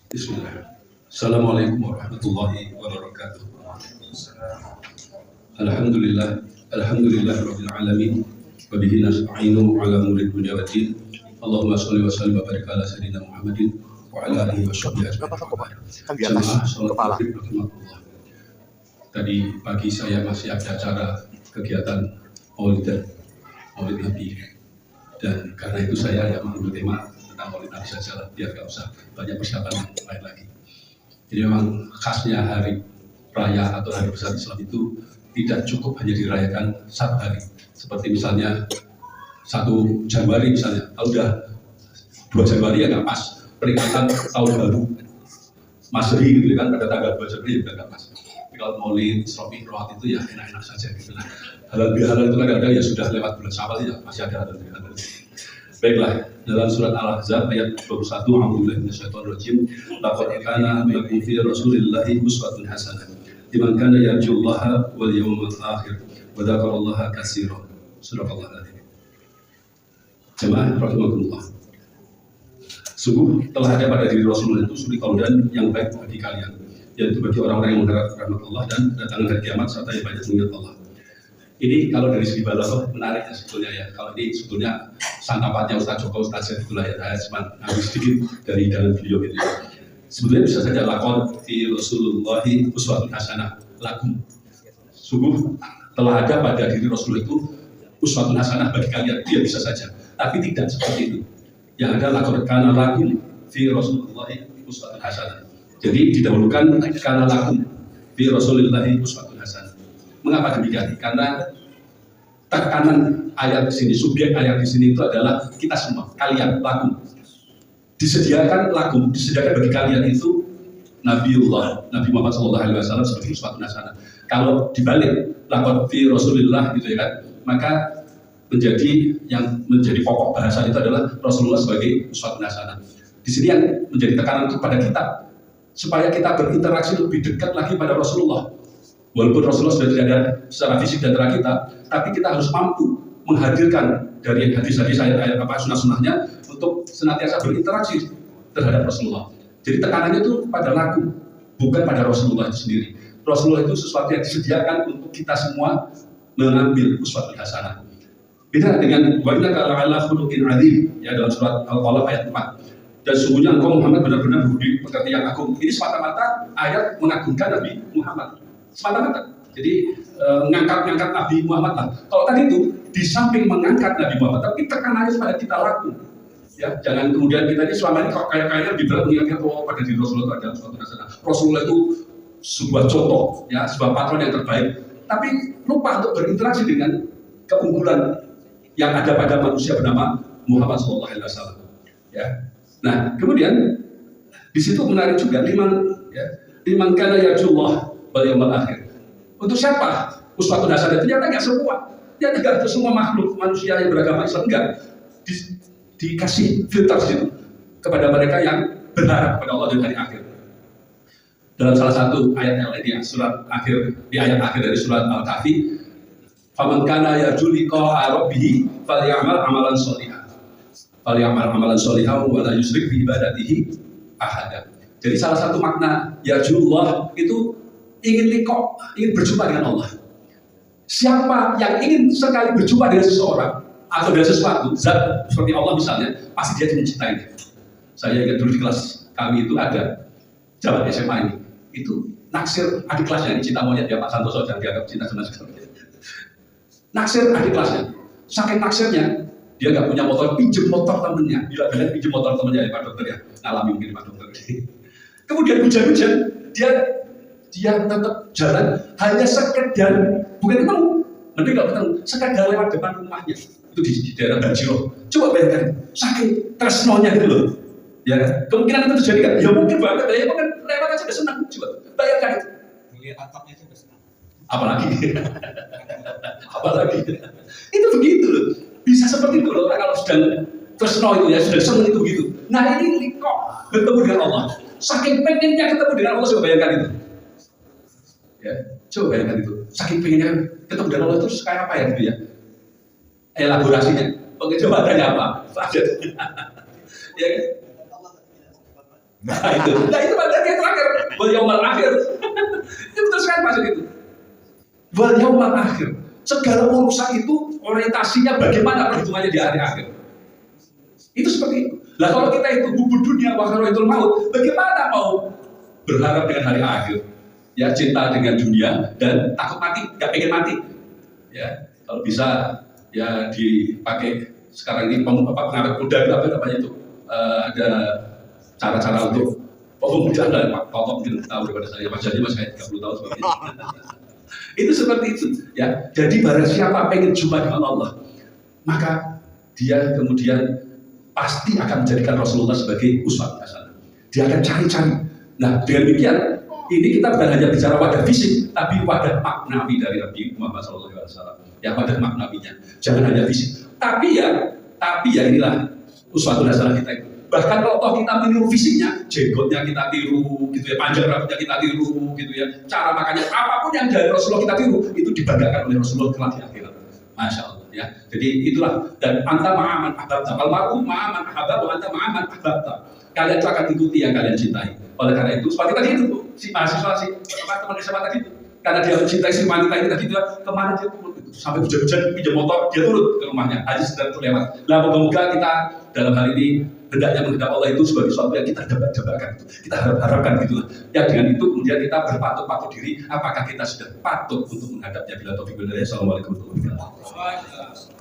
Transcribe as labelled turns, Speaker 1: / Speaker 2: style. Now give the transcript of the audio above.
Speaker 1: Bismillah. Assalamualaikum warahmatullahi wabarakatuh. Alhamdulillah, alhamdulillah rabbil alamin. Wa bihi nasta'inu ala umuri dunya waddin. Allahumma shalli wa sallim wa barik ala sayyidina Muhammadin wa ala alihi wa sahbihi ajma'in. Jamaah salat maghrib rahimakumullah. Tadi pagi saya masih ada acara kegiatan Maulid Nabi, dan karena itu saya yang mengambil tema tentang Maulid Nabi saja, biar gak usah banyak persiapan lain lagi. Jadi memang khasnya hari raya atau hari besar Islam itu tidak cukup hanya dirayakan satu hari. Seperti misalnya 1 Januari misalnya, kalau udah 2 Januari ya nggak pas, peringatan tahun baru Masehi gitu kan, pada tanggal 2 Januari juga nggak pas. Tapi kalau Maulid, Isra Mi'raj itu ya enak-enak saja gitu lah. Halal bihalal itu kadang-kadang ya sudah lewat bulan Syawal ya masih ada halal bihalal. Baiklah, dalam surat Al-Ahzab ayat 21, A'udzubillahi minasyaitonirrajim, laqad kana lakum fi rasulillahi uswatun hasanah liman kana yarjullaha wal yawmal akhir wa dzakarallaha katsiran. Subhanallah. Jemaah rahimakumullah. Sungguh telah ada pada diri Rasulullah itu suri taudan yang baik bagi kalian, yaitu bagi orang-orang yang mengharap rahmat Allah dan datang dari kiamat serta yang banyak mengingat Allah. Ini kalau dari segi balaghah menarik ya sebetulnya ya. Kalau ini sebetulnya santapannya Ustaz Joko, Ustaz itulah ya, saya cuma ambil sedikit dari dalam video itu. Sebetulnya bisa saja lakon fi Rasulullahi uswatun hasanah lakum. Sungguh telah ada pada diri Rasul itu uswatun hasanah bagi kalian, dia bisa saja. Tapi tidak seperti itu. Yang ada lakon kana lakum fi Rasulullahi uswatun hasanah. Jadi didahulukan kana lakum fi Rasulillahi uswatun hasanah. Mengapa demikian? Karena tekanan ayat di sini, subjek ayat di sini itu adalah kita semua, kalian, lakum. Disediakan lakum, disediakan bagi kalian itu Nabiullah, Nabi Muhammad SAW sebagai uswatun hasanah. Kalau dibalik lakon fi Rasulillah gitu ya kan, maka yang menjadi pokok bahasa itu adalah Rasulullah sebagai uswatun hasanah. Di sini yang menjadi tekanan itu pada kita, supaya kita berinteraksi lebih dekat lagi pada Rasulullah. Walaupun Rasulullah sudah tidak ada secara fisik di antara kita, tapi kita harus mampu menghadirkan dari hadis-hadis ayat-ayat sunnah-sunnahnya untuk senantiasa berinteraksi terhadap Rasulullah. Jadi tekanannya itu pada laku, bukan pada Rasulullah itu sendiri. Rasulullah itu sesuatu yang disediakan untuk kita semua mengambil uswatun hasanah. Beda dengan wa innaka la'ala khuluqin 'adzim ya, dalam surat Al-Qalaq ayat 4. Dan sungguhnya engkau Muhammad benar-benar budi pekerti yang agung. Ini semata-mata ayat mengagungkan Nabi Muhammad. Semata-mata. Jadi ngangkat Nabi Muhammad lah. Kalau tadi itu di samping mengangkat Nabi Muhammad, tapi tekanannya pada kita laku. Ya, jangan kemudian kita ini selama ini kok kayak lebih berat mengingatkan pada diri Rasulullah itu adalah suatu hasanah. Rasulullah itu sebuah contoh, ya, sebuah patron yang terbaik. Tapi lupa untuk berinteraksi dengan keunggulan yang ada pada manusia bernama Muhammad SAW. Ya. Nah, kemudian di situ menarik juga liman kana yarjullah wal yawmal akhir. Untuk siapa uswatun hasanah? Ternyata nggak semua. Ya tidak semua makhluk manusia yang beragama Islam enggak dikasih filter situ kepada mereka yang berharap kepada Allah dan hari akhir. Dalam salah satu ayat yang lain di ayat akhir dari surat Al-Kahfi, faman kana yarju liqa'a rabbih falyamal amalan sholihan. Falyamal amalan sholihan wa la yusyrik bi ibadatihi ahada. Jadi salah satu makna yarjullah itu ingin berjumpa dengan Allah. Siapa yang ingin sekali berjumpa dengan seseorang atau dengan sesuatu, zat seperti Allah misalnya, pasti dia mencintai. Saya ingat dulu di kelas kami itu ada zaman SMA ini, itu naksir adik kelasnya, ini cinta monyet ya Pak Santoso, jangan dianggap cinta sama sekali. Naksir adik kelasnya, saking naksirnya dia nggak punya motor, pinjem motor temennya. Bila pinjem motor temennya ya Pak Dokter ya, ngalami mungkin Pak Dokter. Kemudian hujan-hujan dia tetap jalan hanya sekedar, bukan ketemu, mending nggak ketemu, sekedar lewat depan rumahnya itu di daerah Banjiro. Coba bayangkan, saking tresnonya gitu loh. Ya, kemungkinan itu terjadi kan? Ya mungkin banget, ya mungkin lewat aja udah senang. Coba bayangkan itu.
Speaker 2: Melihat atapnya aja udah senang.
Speaker 1: Apalagi, itu begitu loh. Bisa seperti itu loh, kalau sedang tresno itu ya, sudah senang itu gitu. Nah ini kok bertemu dengan Allah. Saking pengennya ketemu dengan Allah, coba bayangkan itu. Ya, coba bayangkan itu. Saking pengennya ketemu dengan Allah itu kayak apa ya gitu ya? Elaborasinya. Oke, coba tanya apa? Ya kan? Nah itu bagian yang terakhir. Wal yaumal akhir. Itu betul sekali maksud itu. Wal yaumal akhir. Segala urusan itu orientasinya bagaimana perhitungannya di hari akhir. Itu seperti itu. Lah kalau kita itu hubud dunia wa kharaitul maut, bagaimana mau berharap dengan hari akhir? Ya, cinta dengan dunia dan takut mati, nggak pengen mati. Ya, kalau bisa ya dipakai sekarang ini pengawet muda itu apa namanya itu ada cara-cara untuk pemuda dan Pak Toto mungkin tahu daripada saya, Mas Jadi masih kayak 30 tahun seperti itu. Itu seperti itu ya. Jadi barang siapa pengen jumpa dengan Allah, maka dia kemudian pasti akan menjadikan Rasulullah sebagai uswah hasanah. Dia akan cari-cari. Nah, dengan demikian ini kita bukan hanya bicara wadah fisik, tapi wadah maknawi dari Nabi Muhammad SAW. Ya, wadah maknawinya. Jangan hanya fisik. Tapi ya inilah uswah hasanah kita itu. Bahkan kalau kita meniru fisiknya, jenggotnya kita tiru, gitu ya, panjang rambutnya kita tiru, gitu ya, cara makannya, apapun yang dari Rasulullah kita tiru, itu dibanggakan oleh Rasulullah kelak di akhirat. Masya Allah ya. Jadi itulah, dan anta ma'aman ahbabta, almaru ma'aman ahbabta, anta ma'aman ahbabta. Kalian itu akan ikuti yang kalian cintai. Oleh karena itu, seperti tadi itu, si mahasiswa, si teman SMA tadi itu, karena dia mencintai si wanita ini tadi itu, kemana dia turun itu, sampai hujan-hujan pinjam motor, dia turun ke rumahnya, Haji sedang itu lewat. Nah, moga-moga kita dalam hal ini hendaknya menghadap Allah itu sebagai sesuatu yang kita dambakan itu, kita harapkan gitu lah. Ya dengan itu kemudian kita berpatut diri, apakah kita sudah patut untuk menghadapnya bila taufiq wal hidayah. Assalamualaikum warahmatullahi wabarakatuh.